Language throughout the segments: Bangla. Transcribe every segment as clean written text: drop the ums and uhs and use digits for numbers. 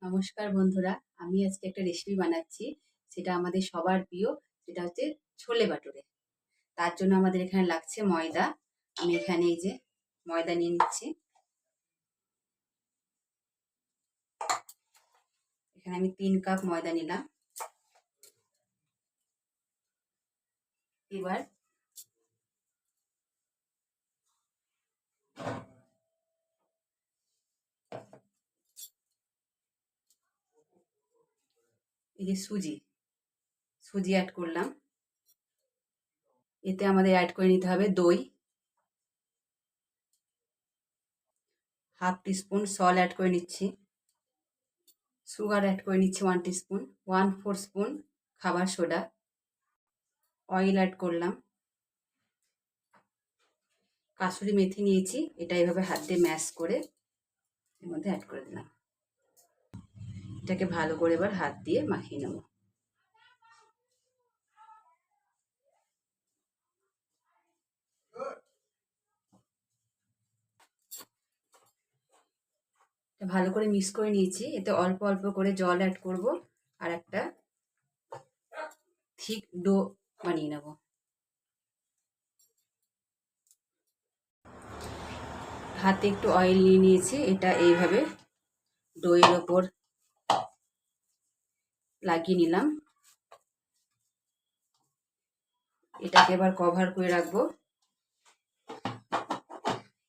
নমস্কার বন্ধুরা, আমি আজকে একটা রেসিপি বানাচ্ছি। সেটা আমাদের সবার প্রিয়। সেটা হচ্ছে ছোলে ভাটুরে। তার জন্য আমাদের এখানে লাগছে ময়দা। আমি এখানে এই যে ময়দা নিয়ে নিচ্ছি। এখানে আমি 3 কাপ ময়দা নিলাম। এবার এই যে সুজি অ্যাড করলাম। এতে আমাদের অ্যাড করে নিতে হবে দই, হাফ টিস্পুন সল্ট অ্যাড করে নিচ্ছি, সুগার অ্যাড করে নিচ্ছি 1 টিস্পুন, 1/4 স্পুন খাবার সোডা, অয়েল অ্যাড করলাম, কাসুরি মেথি নিয়েছি। এটা এভাবে হাত দিয়ে ম্যাশ করে এর মধ্যে অ্যাড করে দিলাম। এটাকে ভালো করে এবার হাত দিয়ে মাখিয়ে নেব। ভালো করে মিক্স করে নিয়েছি। এতে অল্প অল্প করে জল অ্যাড করব আর একটা থিক ডো বানিয়ে নেব। হাতে একটু অয়েল নিয়ে নিয়েছি। এটা এইভাবে ডোয়ের ওপর লাগিয়ে নিলাম। এটাকে এবার কভার করে রাখবো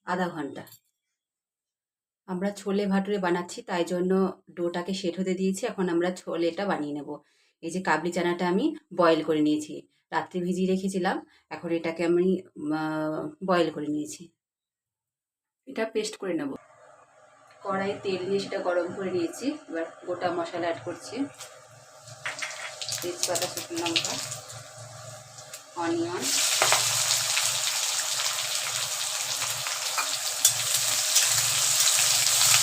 আধা ঘন্টা। আমরা ছোলে ভাটুরে বানাচ্ছি, তাই জন্য ডোটাকে সেট হতে দিয়েছি। এখন আমরা ছোলেটা বানিয়ে নেব। এই যে কাবলি চানাটা আমি বয়েল করে নিয়েছি, রাত্রে ভিজিয়ে রেখেছিলাম। এখন এটাকে আমি বয়েল করে নিয়েছি। এটা পেস্ট করে নেব। কড়াইয়ে তেল দিয়ে সেটা গরম করে নিয়েছি। এবার গোটা মশলা অ্যাড করছি, তেজপাতা, শুকনো লঙ্কা, অনিয়ন,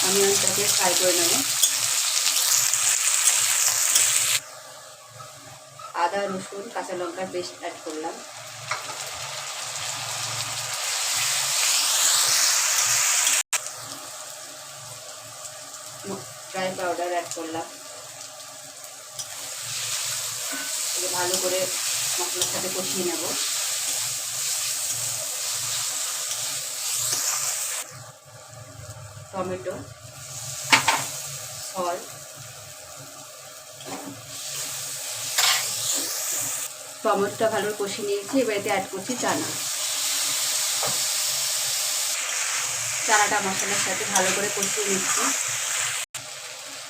অনিয়নটাকে ফ্রাই করে নেব। আদা, রসুন, কাঁচা লঙ্কার পেস্ট অ্যাড করলাম। ড্রাই পাউডার অ্যাড করলাম। ভালো করে মশলার সাথে কষিয়ে নেব। টমেটো, সল্ট, টমেটোটা ভালো করে কষিয়ে নিয়েছি। এবার এতে অ্যাড করছি চানাটা মশলার সাথে ভালো করে কষিয়ে নিচ্ছি।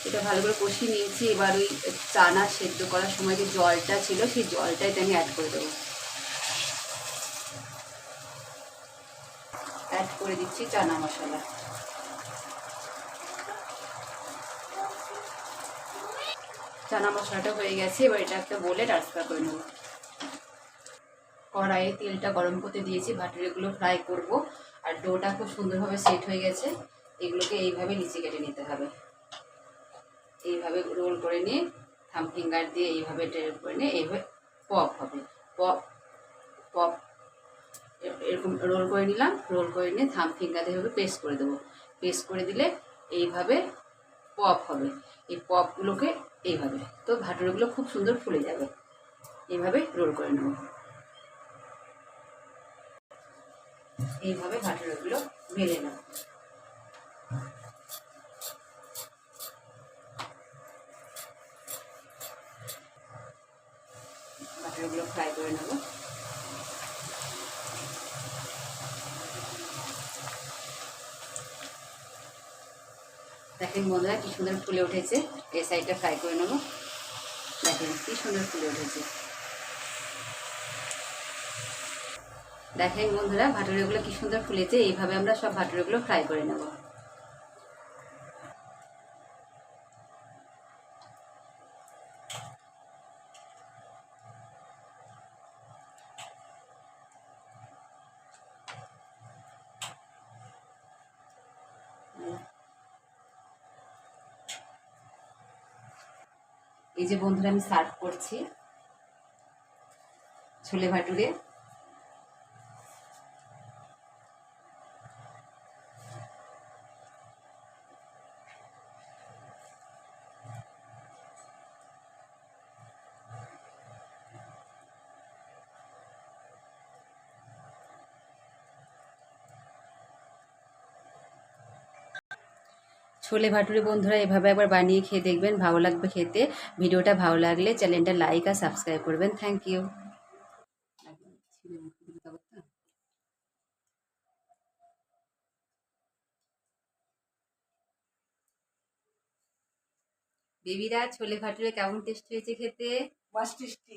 এটা ভালো করে কষিয়ে নিয়েছি। এবার ওই চানা সেদ্ধ করার সময় যে জলটা ছিল, সেই জলটাই আমি অ্যাড করে দেবো। অ্যাড করে দিচ্ছি চানা মশলা। চানা মশলাটা হয়ে গেছে। এবার এটা একটা বলে ট্রান্সফার করে নেব। কড়াইয়ে তেলটা গরম করতে দিয়েছি, ভাটুরেগুলো ফ্রাই করব। আর ডোটা খুব সুন্দরভাবে সেট হয়ে গেছে। এগুলোকে এইভাবে নিচে কেটে নিতে হবে। এইভাবে রোল করে নিয়ে থাম ফিঙ্গার দিয়ে এইভাবে ট্রেন করে নিয়ে এইভাবে পপ হবে। পপ পপ এরকম রোল করে নিলাম। রোল করে নিয়ে থাম ফিঙ্গার দিয়ে এইভাবে পেস্ট করে দেবো। পেস্ট করে দিলে এইভাবে পপ হবে। এই পপগুলোকে এইভাবে, তো ভাটুরেগুলো খুব সুন্দর ফুলে যাবে। এইভাবে রোল করে নেব। এইভাবে ভাটুরেগুলো ভেজে নেব। ভাটুরেগুলো ফ্রাই করে নেব। দেখেন বন্ধুরা কি সুন্দর ফুলে উঠেছে। এই সাইডটা ফ্রাই করে নেব। দেখেন কি সুন্দর ফুলে উঠেছে। দেখেন বন্ধুরা ভাটুরেগুলো কি সুন্দর ফুলেছে। এইভাবে আমরা সব ভাটুরেগুলো ফ্রাই করে নেব। এই যে বন্ধুরা আমি সার্ভ করছি ছোলে ভাটুরে। ছোলে ভাটুরে বন্ধুরা এভাবে একবার বানিয়ে খেয়ে দেখবেন, ভালো লাগবে খেতে। ভিডিওটা ভালো লাগলে চ্যানেলটা লাইক আর সাবস্ক্রাইব করবেন। Thank you. বেবিরা ছোলে ভাটুরে কেমন টেস্ট হয়েছে খেতে? মাছ টেস্টি।